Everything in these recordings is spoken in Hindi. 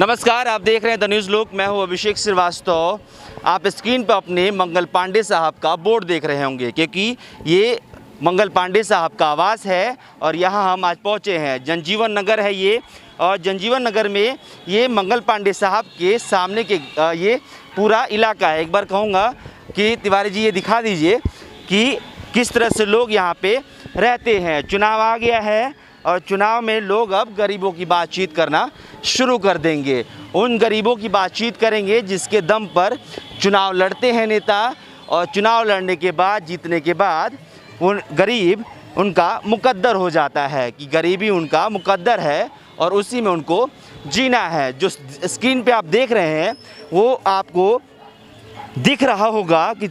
नमस्कार, आप देख रहे हैं द न्यूज़ लुक। मैं हूं अभिषेक श्रीवास्तव। आप स्क्रीन पर अपने मंगल पांडे साहब का बोर्ड देख रहे होंगे क्योंकि ये मंगल पांडे साहब का आवास है और यहाँ हम आज पहुँचे हैं। जनजीवन नगर है ये, और जनजीवन नगर में ये मंगल पांडे साहब के सामने के ये पूरा इलाका है। एक बार कहूँगा कि तिवारी जी ये दिखा दीजिए कि किस तरह से लोग यहाँ पे रहते हैं। चुनाव आ गया है और चुनाव में लोग अब गरीबों की बातचीत करना शुरू कर देंगे। उन गरीबों की बातचीत करेंगे जिसके दम पर चुनाव लड़ते हैं नेता, और चुनाव लड़ने के बाद, जीतने के बाद उन गरीब उनका मुकद्दर हो जाता है कि गरीबी उनका मुकद्दर है और उसी में उनको जीना है। जो स्क्रीन पे आप देख रहे हैं वो आपको दिख रहा होगा कि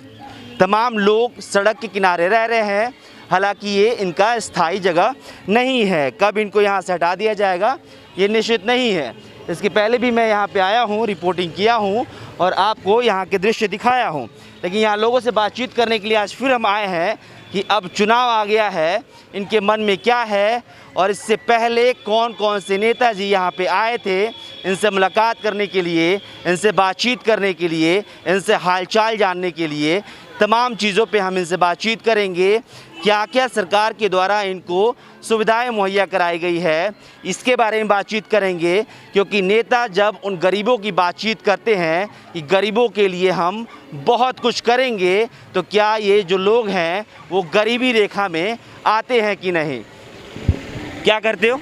तमाम लोग सड़क के किनारे रह रहे हैं। हालांकि ये इनका स्थायी जगह नहीं है, कब इनको यहाँ से हटा दिया जाएगा ये निश्चित नहीं है। इसके पहले भी मैं यहाँ पे आया हूँ, रिपोर्टिंग किया हूँ और आपको यहाँ के दृश्य दिखाया हूँ, लेकिन यहाँ लोगों से बातचीत करने के लिए आज फिर हम आए हैं कि अब चुनाव आ गया है, इनके मन में क्या है और इससे पहले कौन कौन से नेताजी यहाँ पे आए थे इनसे मुलाकात करने के लिए, इनसे बातचीत करने के लिए, इनसे हालचाल जानने के लिए। तमाम चीज़ों पे हम इनसे बातचीत करेंगे। क्या क्या सरकार के द्वारा इनको सुविधाएं मुहैया कराई गई है इसके बारे में बातचीत करेंगे, क्योंकि नेता जब उन गरीबों की बातचीत करते हैं कि गरीबों के लिए हम बहुत कुछ करेंगे, तो क्या ये जो लोग हैं वो गरीबी रेखा में आते हैं कि नहीं। क्या करते हो?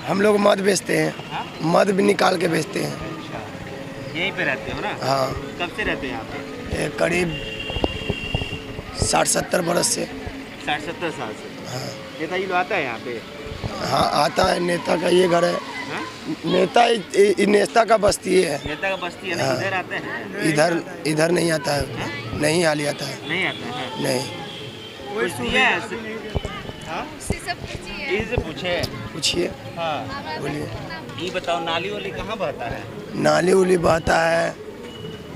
हम लोग मद बेचते हैं। हाँ? मद भी निकाल के बेचते हैं। अच्छा, यहीं पे रहते हो ना? हाँ। कब से रहते हैं यहाँ पे? करीब 60-70 बरस से। 60-70 साल से। हाँ। नेता जी लोग आता है यहाँ पे? हाँ आता है, नेता का ये घर है। हाँ? नेता का बस्ती है। नेता का बस्ती है ना? हाँ। इधर आते हैं? इधर नहीं आता है। हाँ? नहीं हाली आता है। नहीं आता है? नहीं। कुछ दिया है ऐसे? हाँ? इनसे पूछे। पूछिए। हाँ। बोलिए। ये बताओ, नाली वाली कहाँ बहता है? नाली उली बहता है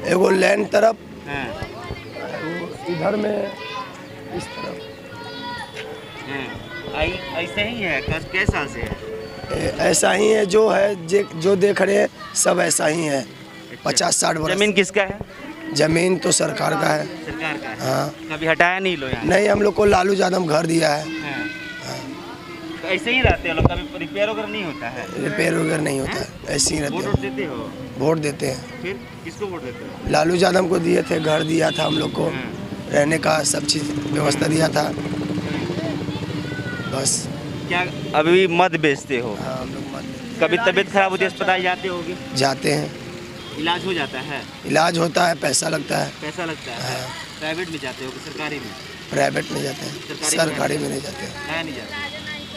एगो लैन तरफ। हाँ। इधर में इस तरफ। हाँ। ऐसे ही है? कैसे साल से है? ऐसा ही है, जो है जो देख रहे हैं सब ऐसा ही है। 50-60 बरस। जमीन किसका है? जमीन तो सरकार का है। सरकार का है? हाँ। कभी हटाया नहीं लो यहाँ? नहीं, हम लोग को लालू यादव घर दिया है। हाँ। तो ऐसे ही रहते हैं लोग, कभी रिपेयर वगैरह नहीं होता है? रिपेयर वगैरह नहीं होता है, ऐसे ही रहते वोट हैं। देते हो? वोट देते हैं। फिर किसको वोट देते हो? लालू यादव को दिए थे, घर दिया था हम लोग को, रहने का सब चीज़ व्यवस्था दिया था। बस। क्या अभी मद बेचते हो? हाँ, हम लोग कभी तबीयत खराब होती है अस्पताल जाते होगे? जाते हैं, इलाज हो जाता है? इलाज होता है, पैसा लगता है। पैसा लगता है? हाँ। प्राइवेट में जाते हो कि सरकारी में? प्राइवेट में जाते हैं, सरकारी में नहीं जाते हैं। है नहीं जाते?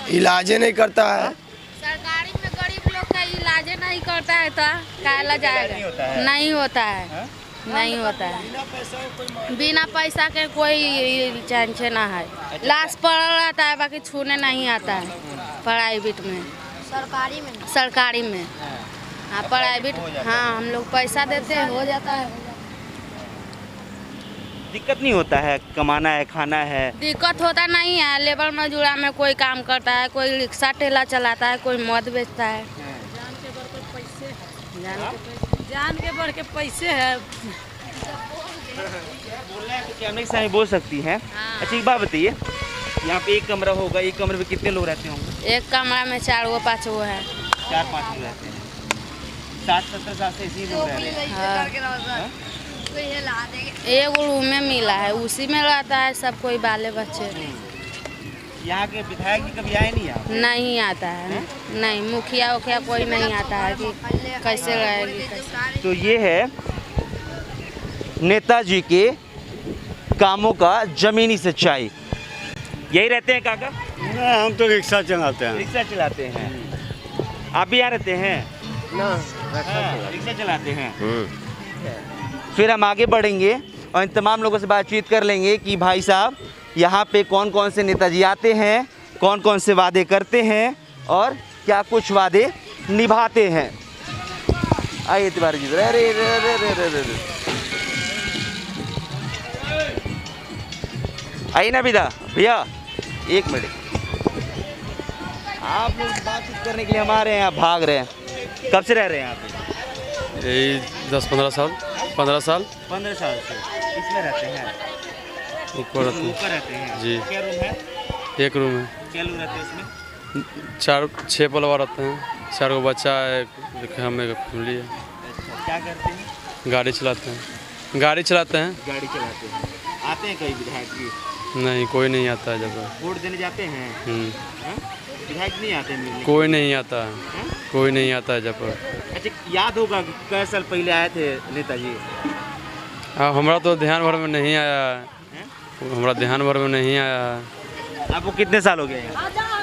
इलाज नहीं करता है। सरकारी में गरीब लोग का इलाज नहीं करता है तो काला जाएगा? नहीं होता है। नहीं होता है। बिना पैसा के कोई चांस ना है। लाश पड़ा रहता है, बाकी छूने नहीं आता है। प्राइवेट में, सरकारी में। हाँ, प्राइवेट। हाँ, हम लोग पैसा देते हैं, हो जाता है। दिक्कत नहीं होता है? कमाना है, खाना है। दिक्कत होता नहीं है। लेबर मजदूरा में कोई काम करता है, कोई रिक्शा ठेला चलाता है, कोई मद बेचता है। जान के बढ़ के पैसे है। बोलना है तो कैमरे के सामने बोल सकती हैं। हाँ। अच्छा, एक बात बताइए, यहाँ पे एक कमरा होगा, एक कमरे में कितने लोग रहते होंगे? एक कमरा में 4-5 है। 4-5 लोग रहते हैं। 60-70 साल से इसी लोग रह रहे हैं? हाँ। एगो रूम में मिला है, उसी में रहता है सब कोई, बाले बच्चे। यहाँ के विधायक जी कभी आए नहीं यहाँ? नहीं आता है। नहीं, मुखिया उखिया कोई नहीं आता है कि कैसे रहेगी कैसे। तो ये है नेताजी के कामों का जमीनी सच्चाई। यही रहते हैं काका? हम तो रिक्शा चलाते हैं। रिक्शा चलाते हैं? आप भी यहाँ रहते हैं ना, रिक्शा चलाते हैं? फिर हम आगे बढ़ेंगे और इन तमाम लोगों से बातचीत कर लेंगे कि भाई साहब यहाँ पे कौन कौन से नेताजी आते हैं, कौन कौन से वादे करते हैं और क्या कुछ वादे निभाते हैं। आइए तिवारी जी। अरे रे रे रे रे रे, आइए ना विदा भैया, एक मिनट। आप लोग बातचीत करने के लिए हम आ रहे हैं, आप भाग रहे हैं। कब से रह रहे हैं यहाँ पे? यही 10-15 साल 15 साल 15 साल से इसमें रहते हैं। ऊपर रहते हैं। ऊपर रहते हैं जी। क्या रूम है? एक रूम है, क्या लोग रहते हैं इसमें? 4-6 परिवार रहते हैं, 4 गो बच्चा है, एक हम एक फैमिली है। अच्छा, क्या करते हैं? गाड़ी चलाते हैं, गाड़ी चलाते हैं। गाड़ी चलाते हैं। आते हैं कई विधायक जी? नहीं, कोई नहीं आता है जब। वोट देने जाते हैं? हाँ? विधायक नहीं आते मिलने? कोई नहीं आता है, हाँ? कोई नहीं आता है जब। अच्छा, याद होगा कि कई साल पहले आए थे नेताजी? हाँ, हमारा तो ध्यान भर में नहीं आया है, हैं? हमारा ध्यान भर में नहीं आया है। आपको कितने साल हो गए हैं?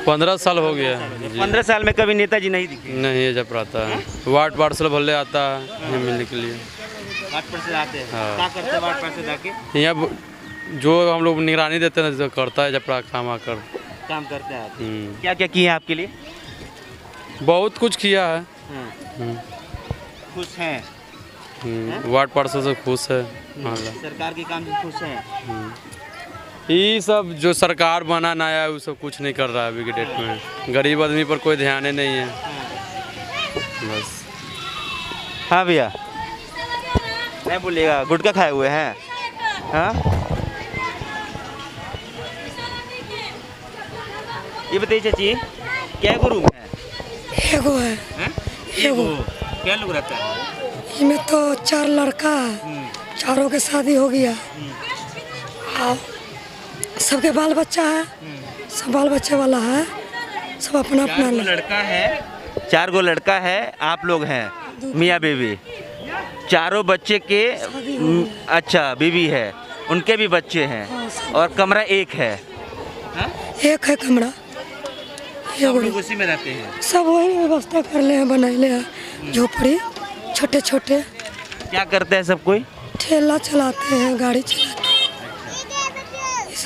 15 साल हो गया है जी। 15 साल में कभी नेताजी नहीं दिखे? नहीं है जब रहता है। वार्ड पार्सल भले आता है यहाँ मिलने के लिए। वार्ड पार्षद आते हैं? हाँ। क्या करते हैं वार्ड पार्षद आके? यहाँ जो हम लोग निगरानी देते हैं जो करता है जब काम आकर। काम करते हैं आके। क्या क्या किए हैं आपके लिए? बहुत कुछ किया है। हाँ। खुश हैं? वार्ड पार्षद से खुश है। हाँ। सरकार के काम से खुश हैं? ये सब जो सरकार बना नया है वो सब कुछ नहीं कर रहा है अभी के डेट में। गरीब आदमी पर कोई ध्यान ही नहीं है बस। हाँ भैया, नहीं बोलिएगा, गुटखा खाए हुए हैं? हाँ, ये बताइए चाची, क्या एगो रूम है? एगो है। हैं? एगो। क्या लोग रहता है? इनमें तो 4 लड़का है, चारों के शादी हो गया। और सबके बाल बच्चा है, सब बाल बच्चे वाला है, सब अपना अपना 4 गो लड़का है, 4 गो लड़का है, आप लोग हैं मियाँ बीवी, चारों बच्चे के अच्छा बीवी है, उनके भी बच्चे हैं और कमरा एक है। हाँ? एक है कमरा। सब लोग उसी में रहते हैं? सब वही व्यवस्था कर ले हैं, बनैले हैं झोपड़ी छोटे छोटे। क्या करते हैं सब कोई? ठेला चलाते हैं, गाड़ी चलाते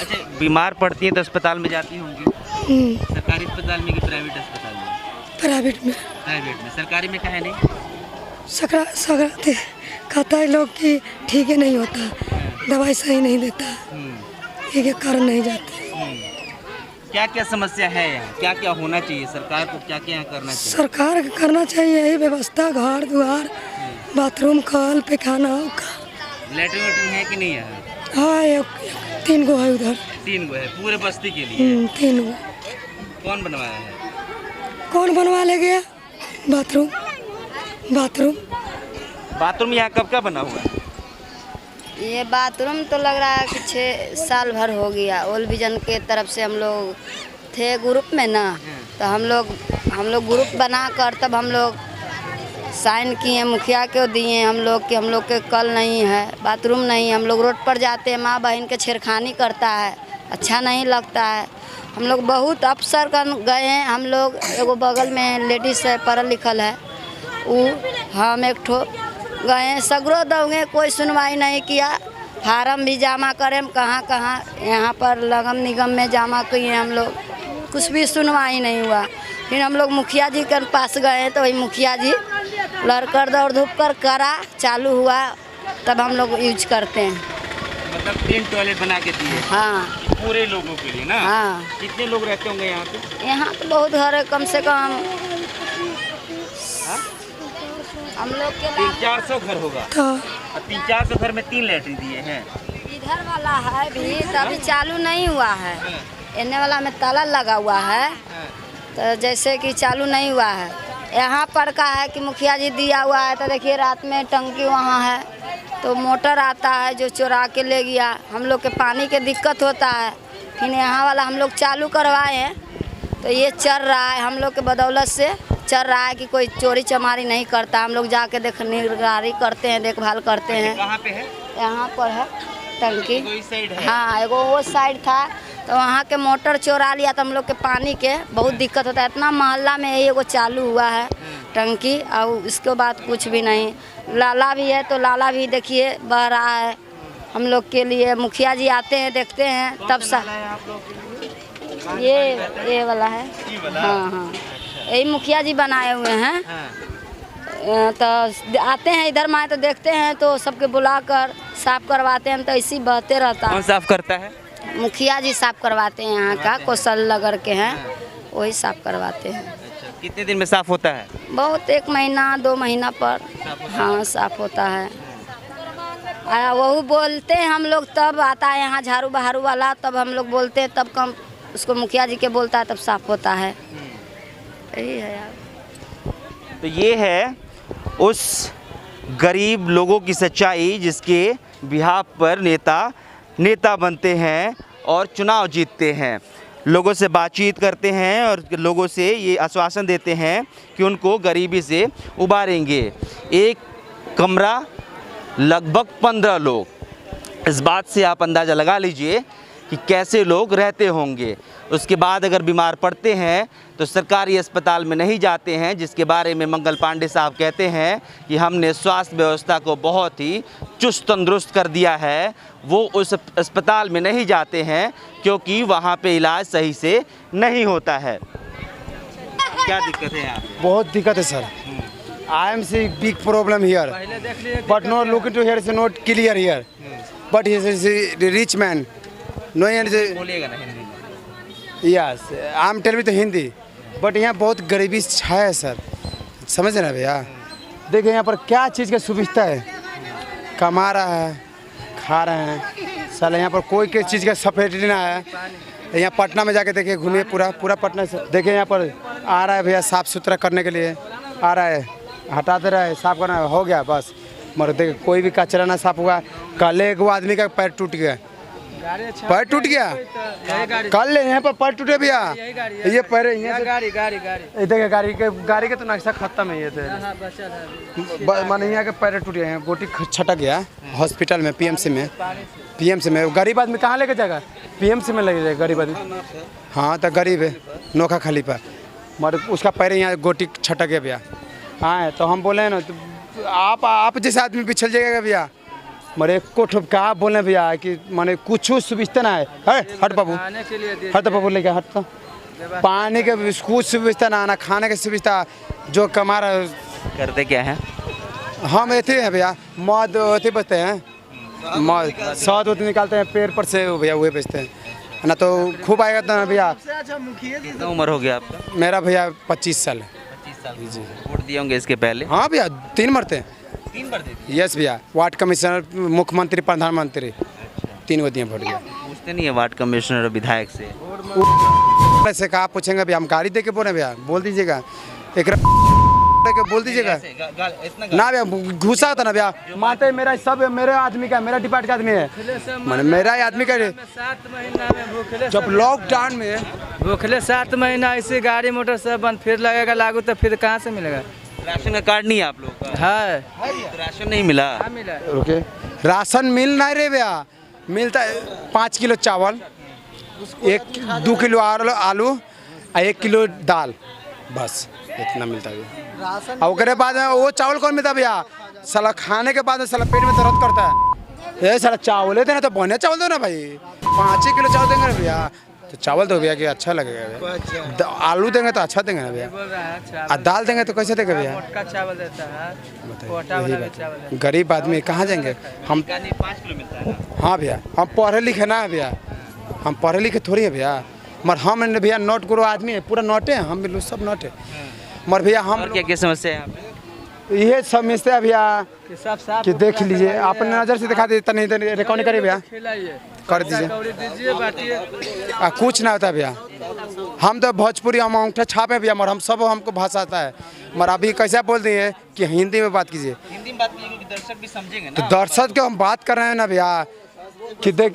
अच्छा, बीमार पड़ती हैं तो अस्पताल में जाती होंगी? हैं। सरकारी अस्पताल में कि प्राइवेट अस्पताल में? प्राइवेट में। प्राइवेट में। सरकारी में कहे नहीं? सकराते कहता है लोग कि ठीक है नहीं होता, दवाई सही नहीं देता, ठीक है कारण नहीं जाते। क्या क्या समस्या है यहाँ? क्या क्या होना चाहिए? सरकार को क्या क्या यहाँ करना चाहिए? सरकार को करना चाहिए यही व्यवस्था, घर द्वार, बाथरूम, कल पैखाना। लेटरिन वेटरिन है कि नहीं है? हाँ, 3 गो है उधर। 3 गो है पूरे बस्ती के लिए? 3 गो। कौन बनवाया है? कौन बनवा ले गया? बाथरूम बाथरूम बाथरूम यहाँ कब का बना हुआ है? ये बाथरूम तो लग रहा है कि 6 साल भर हो गया। ओल विजन के तरफ से हम लोग थे ग्रुप में ना, तो हम लोग ग्रुप बना कर तब हम लोग साइन किए, मुखिया को दिए हम लोग कि हम लोग के कल नहीं है, बाथरूम नहीं। हम लोग रोड पर जाते हैं, माँ बहन के छेड़खानी करता है, अच्छा नहीं लगता है। हम लोग बहुत अफसर कर गए हैं। हम लोग एगो बगल में लेडीज है पढ़ल लिखल है, वो हम एक ठो गए, सगरो दोगे, कोई सुनवाई नहीं किया। फार्म भी जमा करें कहाँ कहाँ, यहाँ पर लगम निगम में जमा किए हम लोग, कुछ भी सुनवाई नहीं हुआ। फिर हम लोग मुखिया जी के पास गए तो वही मुखिया जी लड़कर दौड़ धूप कर करा चालू हुआ, तब हम लोग यूज करते हैं। मतलब 3 टॉयलेट बना के दिए? हाँ, पूरे लोगों के लिए ना? हाँ। कितने लोग रहते होंगे यहाँ पे? यहाँ तो बहुत घर है, कम से कम हम लोग के 300-400 घर होगा। तो 300-400 घर में 3 लेटरिन दिए हैं। इधर वाला है भी तो अभी चालू नहीं हुआ है, इन्हें वाला में ताला लगा हुआ है, तो जैसे कि चालू नहीं हुआ है। यहाँ पर का है कि मुखिया जी दिया हुआ है, तो देखिए रात में टंकी वहाँ है, तो मोटर आता है जो चुरा के ले गया। हम लोग के पानी के दिक्कत होता है, फिर यहाँ वाला हम लोग चालू करवाए हैं, तो ये चल रहा है। हम लोग के बदौलत से चल रहा है कि कोई चोरी चमारी नहीं करता। हम लोग जाके निगरानी करते हैं, देखभाल करते हैं। कहाँ पे है? यहाँ पर है टंकी। कोई साइड है? हाँ, एगो वो साइड था, तो वहाँ के मोटर चोरा लिया, तो हम लोग के पानी के बहुत दिक्कत होता है। इतना मोहल्ला में यही एगो चालू हुआ है टंकी, और इसके बाद कुछ भी नहीं। लाला भी है, तो लाला भी देखिए बह रहा है हम लोग के लिए। मुखिया जी आते हैं, देखते हैं, तब सा ये वाला है। हाँ हाँ, यही मुखिया जी बनाए हुए हैं। तो आते हैं इधर माए तो देखते हैं, तो सबके बुलाकर साफ करवाते हैं, तो ऐसे ही बहते रहता है। कौन साफ करता है? मुखिया जी साफ करवाते हैं, यहाँ का कौशल नगर के हैं, वही साफ करवाते हैं। अच्छा, कितने दिन में साफ होता है? बहुत 1 महीना 2 महीना पर हाँ साफ होता है। वही बोलते हैं हम लोग, तब आता है यहाँ झाड़ू बहारू वाला, तब हम लोग बोलते हैं, तब कम उसको मुखिया जी के बोलता है, तब साफ होता है। यही है यार। तो ये है उस गरीब लोगों की सच्चाई जिसके बिहाफ पर नेता बनते हैं और चुनाव जीतते हैं, लोगों से बातचीत करते हैं और लोगों से ये आश्वासन देते हैं कि उनको गरीबी से उबारेंगे। एक कमरा लगभग 15 लोग, इस बात से आप अंदाज़ा लगा लीजिए कि कैसे लोग रहते होंगे। उसके बाद अगर बीमार पड़ते हैं तो सरकारी अस्पताल में नहीं जाते हैं, जिसके बारे में मंगल पांडे साहब कहते हैं कि हमने स्वास्थ्य व्यवस्था को बहुत ही चुस्त तंदुरुस्त कर दिया है। वो उस अस्पताल में नहीं जाते हैं क्योंकि वहाँ पे इलाज सही से नहीं होता है। क्या दिक्कत है यहाँ पे? बहुत दिक्कत है sir. I am see big problem here, but not looking to here is not clear here, but he is rich man no बोलिएगा ना हिंदी में। Yes I am tell me तो हिंदी, बट यहाँ बहुत गरीबी छाया है सर, समझ रहे हैं भैया। देखिए यहाँ पर क्या चीज़ का सुविधा है, कमा रहा है, खा रहे हैं साला, यहाँ पर कोई किसी चीज़ का सफेद ना है। यहाँ पटना में जाके देखिए, घूमिए पूरा पटना से देखिए, यहाँ पर आ रहा है भैया साफ़ सुथरा करने के लिए आ रहा है, हटाते रहे, साफ करना हो गया बस। मगर देखिए कोई भी कचरा ना साफ हुआ। कल एक आदमी का पैर टूट गया, पैर टूट गया कल यहाँ पर पैर टूटे भैया, ये पैर देखिए गाड़ी के तो नक्शा खत्म है। ये तो माने यहाँ के पैर टूट गए हैं, गोटी छटक गया हॉस्पिटल में, पीएमसी में। गरीब आदमी कहाँ लेके जाएगा? पीएमसी में लगे जाए गरीब आदमी। हाँ तो गरीब है, नोखा खाली पर, मगर उसका पैर यहाँ गोटी छटक गया भैया। हाँ तो हम बोले ना, तो आप जैसे आदमी पिछल जाएगा भैया। मरे को क्या बोले भैया कि माने कुछ सुविधा ना है। हट बाबू, हट बाबू लेके हट। तो पानी के कुछ सुविधा ना आना, खाने की सुविधा जो कमा रहा। करते क्या है? हम ऐसे हैं भैया, मौत ऐसे बेचते हैं, मौत शहद उत निकालते हैं पेड़ पर से भैया, वही बेचते हैं ना। तो खूब आएगा तो भैया। कितना उम्र हो गया आपका? मेरा भैया 25 साल है। 25 साल जी। वोट दिए होंगे इसके पहले? हाँ भैया 3 मरते हैं। 3 बार दे दिए? यस भैया, वार्ड कमिश्नर, मुख्यमंत्री, प्रधानमंत्री, 3 गो दिए वोट दिया। पूछते नहीं है वार्ड कमिश्नर और विधायक से? ऐसे कहा पूछेंगे भैया, हम गाड़ी दे के बोले भैया, बोल दीजिएगा एक के बोल दीजिएगा ना भैया, घुसा होता ना भैया। मानते मेरा सब मेरे आदमी का, मेरा डिपार्ट का आदमी है, मैंने मेरा आदमी का। 7 महीना में भूखले, जब लॉकडाउन में भूखले 7 महीना ऐसे गाड़ी मोटर सब बंद, फिर लगेगा लागू तो फिर कहाँ से मिलेगा? राशन का कार्ड नहीं है आप लोग का? है तो राशन नहीं मिला? मिला। ओके, राशन मिल नहीं रहे भैया, मिलता है 5 किलो चावल, 2 किलो आलू और 1 किलो दाल, बस इतना मिलता है। और उसके बाद में वो चावल कौन मिलता भैया? साला खाने के बाद में साला पेट में दर्द करता है। ये साला चावल देना तो बढ़िया चावल दो ना भाई, 5 किलो चावल देंगे ना भैया, तो चावल दो भैया कि अच्छा लगेगा भैया। आलू देंगे तो अच्छा देंगे ना भैया, और दाल देंगे तो कैसे देंगे भैया? मोटका चावल देता है, गरीब आदमी कहाँ जाएंगे हम? 5 किलो मिलता है ना? हाँ भैया, हम पढ़े लिखे ना है भैया, हम पढ़े लिखे थोड़ी है भैया, मगर हम भैया नोट करो आदमी है, पूरा नोट है, हम भी लोग सब नोट है। मगर भैया हम और क्या समस्या है यहाँ पे? ये समझते हैं भैया सब साफ कि देख लीजिए, अपने नज़र से दिखा दीजिए, नहीं रिकॉर्डिंग करिए भैया, कर दीजिए। कुछ ना होता भैया, हम तो भोजपुरी, हम अंगूठा छापे भैया, मगर हम सब हमको भाषा आता है, मगर अभी कैसा बोल दिए कि हिंदी में बात कीजिए, हिंदी में बात कीजिए क्योंकि दर्शक भी समझेंगे तो ना। दर्शक को हम बात कर रहे हैं ना भैया कि देख,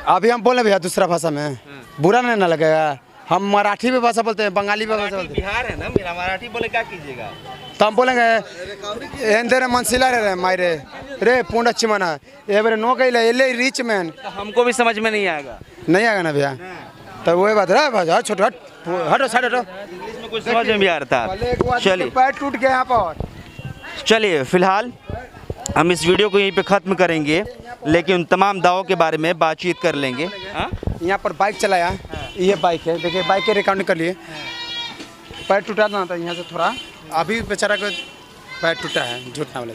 अभी हम बोले भैया दूसरा भाषा में, बुरा नहीं ना लगेगा? हम मराठी में भाषा बोलते हैं, बंगाली में भाषा बोलते हैं। बिहार है ना मेरा, मराठी बोले क्या कीजिएगा? तो हम बोलेंगे एंदर मनसिला रे मायरे रे पूर्ण अच्छी मना ये बारे नो कही ले रिच मैन, तो हमको भी समझ में नहीं आएगा। नहीं आएगा ना भैया, तो वही बात है भाई, छोटो हटो साइड हटो, इसमें कुछ समझ में भी आ रहा था। चलिए पैर टूट गया यहाँ पर। चलिए फिलहाल हम इस वीडियो को यहीं पे ख़त्म करेंगे, लेकिन उन तमाम दावों के बारे में बातचीत कर लेंगे। यहाँ पर बाइक चलाया, ये बाइक है, देखिए बाइक के रिकॉर्डिंग कर लिए, पैर टूटा ना था यहाँ से थोड़ा, अभी बेचारा को पैर टूटा है, झूठ ना बोले,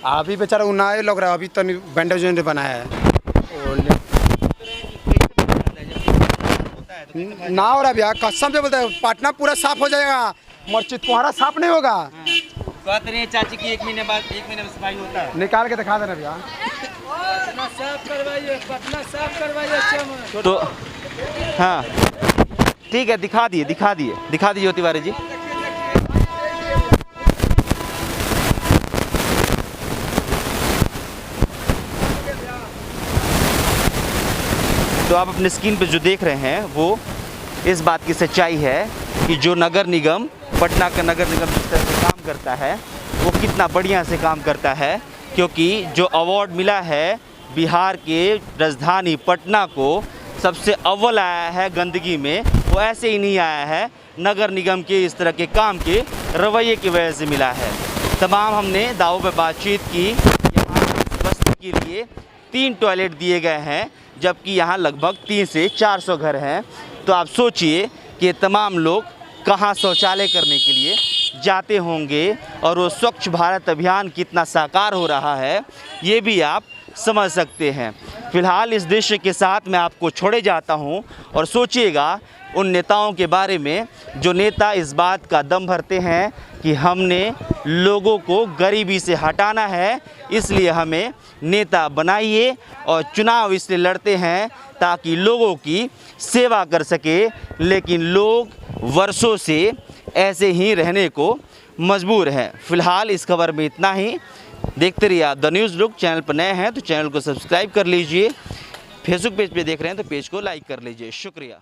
अभी बेचारा उन्नाए लग रहा है, अभी तो बैंडेज बनाया है। ना हो रहा भैया, कसम से बोलते हैं पटना पूरा साफ हो जाएगा, मस्जिद तुम्हारा साफ नहीं होगा। कहते रहे चाची की 1 महीने बाद 1 महीने में सफाई होता है। निकाल के दिखा देना भैया। पटना साफ करवाइए, पटना साफ करवाइए अच्छा। तो हाँ ठीक है, दिखा दिए ज्योति तिवारी जी। तो आप अपने स्क्रीन पे जो देख रहे हैं वो इस बात की सच्चाई है कि जो नगर निगम, पटना का नगर निगम जिस तरह से काम करता है वो कितना बढ़िया से काम करता है, क्योंकि जो अवार्ड मिला है बिहार के राजधानी पटना को, सबसे अव्वल आया है गंदगी में, वो ऐसे ही नहीं आया है, नगर निगम के इस तरह के काम के रवैये की वजह से मिला है। तमाम हमने दावों पे बातचीत की। यहाँ इस बस्ती के लिए 3 टॉयलेट दिए गए हैं, जबकि यहाँ लगभग 300 से 400 घर हैं। तो आप सोचिए कि तमाम लोग कहाँ शौचालय करने के लिए जाते होंगे और वो स्वच्छ भारत अभियान कितना साकार हो रहा है ये भी आप समझ सकते हैं। फिलहाल इस दृश्य के साथ मैं आपको छोड़े जाता हूं और सोचिएगा उन नेताओं के बारे में जो नेता इस बात का दम भरते हैं कि हमने लोगों को गरीबी से हटाना है, इसलिए हमें नेता बनाइए, और चुनाव इसलिए लड़ते हैं ताकि लोगों की सेवा कर सके। लेकिन लोग वर्षों से ऐसे ही रहने को मजबूर हैं। फिलहाल इस खबर में इतना ही। देखते रहिए आप द न्यूज़ लुक। चैनल पर नए हैं तो चैनल को सब्सक्राइब कर लीजिए। फेसबुक पेज पे देख रहे हैं तो पेज को लाइक कर लीजिए। शुक्रिया।